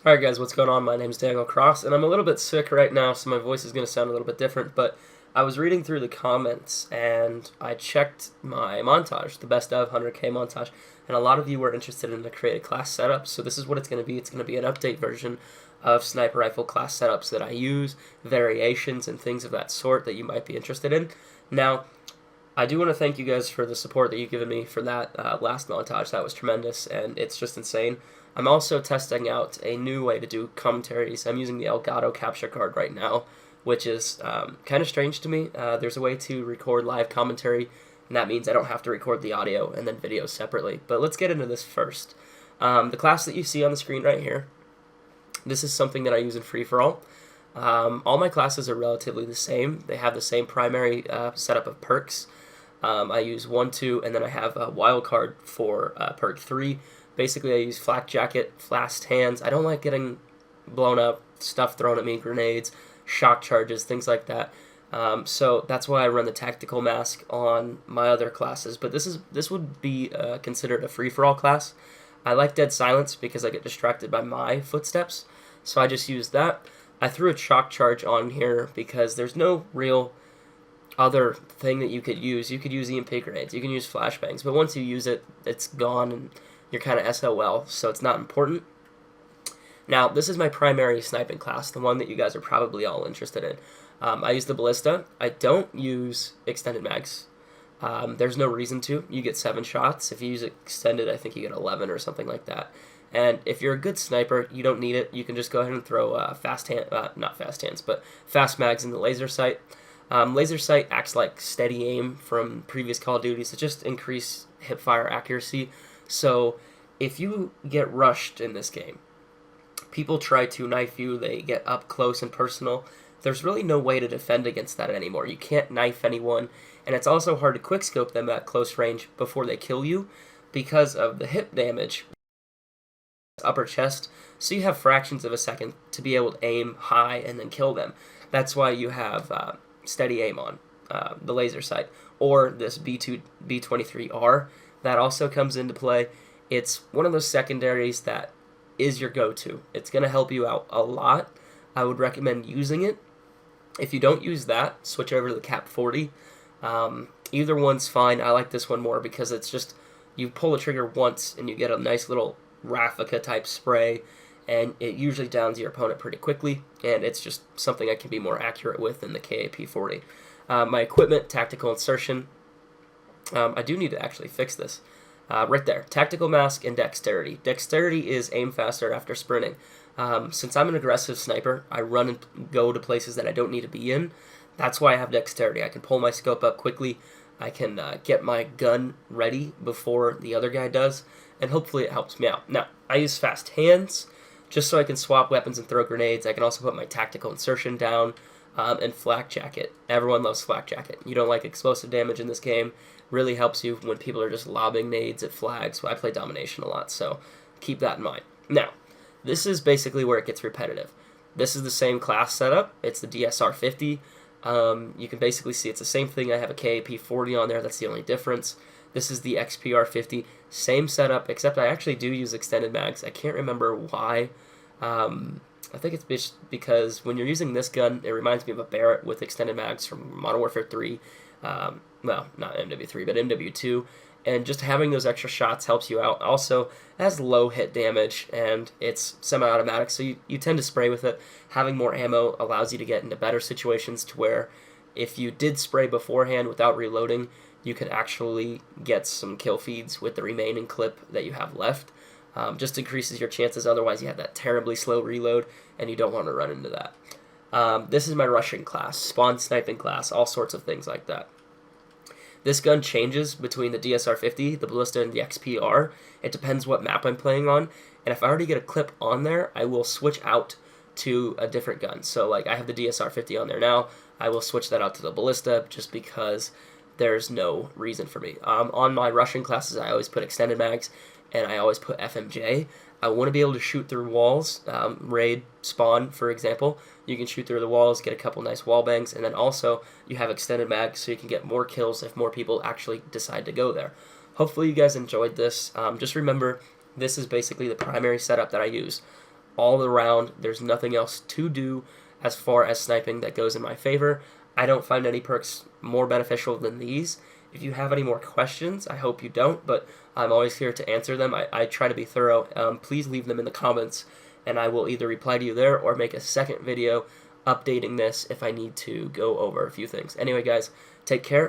Alright guys, what's going on? My name is Kross, and I'm a little bit sick right now, so my voice is going to sound a little bit different, but I was reading through the comments, and I checked my montage, the best of 100k montage, and a lot of you were interested in the create a class setup, so this is what it's going to be. It's going to be an update version of sniper rifle class setups that I use, variations, and things of that sort that you might be interested in. Now, I do want to thank you guys for the support that you've given me for that last montage. That was tremendous, and it's just insane. I'm also testing out a new way to do commentaries. I'm using the Elgato capture card right now, which is kind of strange to me. There's a way to record live commentary, and that means I don't have to record the audio and then video separately. But let's get into this first. The class that you see on the screen right here, this is something that I use in free-for-all. All my classes are relatively the same. They have the same primary setup of perks. I use 1, 2, and then I have a wild card for perk 3. Basically, I use flak jacket, fast hands. I don't like getting blown up, stuff thrown at me, grenades, shock charges, things like that. So that's why I run the tactical mask on my other classes. But this would be considered a free-for-all class. I like dead silence because I get distracted by my footsteps, so I just use that. I threw a shock charge on here because there's no real other thing that you could use. You could use EMP grenades, you can use flashbangs, but once you use it, it's gone and you're kind of SOL, so it's not important. Now, this is my primary sniping class, the one that you guys are probably all interested in. I use the ballista. I don't use extended mags. There's no reason to. You get 7 shots. If you use extended, I think you get 11 or something like that. And if you're a good sniper, you don't need it. You can just go ahead and throw not fast hands, but fast mags in the laser sight. Laser sight acts like steady aim from previous Call of Duty, so just increase hipfire accuracy. So if you get rushed in this game, people try to knife you, they get up close and personal. There's really no way to defend against that anymore. You can't knife anyone, and it's also hard to quickscope them at close range before they kill you because of the hip damage, upper chest, so you have fractions of a second to be able to aim high and then kill them. That's why you have steady aim on the laser sight, or this B23R. That also comes into play. It's one of those secondaries that is your go-to. It's going to help you out a lot. I would recommend using it. If you don't use that, switch over to the Cap 40. Either one's fine. I like this one more because it's just, you pull the trigger once and you get a nice little Raffica type spray, and it usually downs your opponent pretty quickly, and it's just something I can be more accurate with than the KAP 40. My equipment, tactical insertion. I do need to actually fix this. Right there, tactical mask and dexterity. Dexterity is aim faster after sprinting. Since I'm an aggressive sniper, I run and go to places that I don't need to be in. That's why I have dexterity. I can pull my scope up quickly. I can get my gun ready before the other guy does, and hopefully it helps me out. Now, I use fast hands just so I can swap weapons and throw grenades. I can also put my tactical insertion down, and flak jacket. Everyone loves flak jacket. You don't like explosive damage in this game. Really helps you when people are just lobbing nades at flags. Well, I play domination a lot, so keep that in mind. Now, this is basically where it gets repetitive. This is the same class setup. It's the DSR 50. You can basically see it's the same thing. I have a KAP 40 on there. That's the only difference. This is the XPR 50. Same setup, except I actually do use extended mags. I can't remember why. I think it's just because when you're using this gun, it reminds me of a Barrett with extended mags from Modern Warfare 3. Well, not MW3, but MW2. And just having those extra shots helps you out. Also, it has low hit damage, and it's semi-automatic, so you tend to spray with it. Having more ammo allows you to get into better situations to where if you did spray beforehand without reloading, you could actually get some kill feeds with the remaining clip that you have left. Just increases your chances, otherwise you have that terribly slow reload, and you don't want to run into that. This is my rushing class, spawn sniping class, all sorts of things like that. This gun changes between the DSR 50, the ballista, and the XPR. It depends what map I'm playing on, and if I already get a clip on there, I will switch out to a different gun. So like I have the DSR 50 on there now, I will switch that out to the ballista just because there's no reason for me. On my rushing classes, I always put extended mags, and I always put FMJ. I want to be able to shoot through walls, raid, spawn, for example. You can shoot through the walls, get a couple nice wall bangs, and then also you have extended mags so you can get more kills if more people actually decide to go there. Hopefully you guys enjoyed this. Just remember, this is basically the primary setup that I use. all around. There's nothing else to do as far as sniping that goes in my favor. I don't find any perks more beneficial than these. If you have any more questions, I hope you don't, but I'm always here to answer them. I try to be thorough. Please leave them in the comments, and I will either reply to you there or make a second video updating this if I need to go over a few things. Anyway, guys, take care.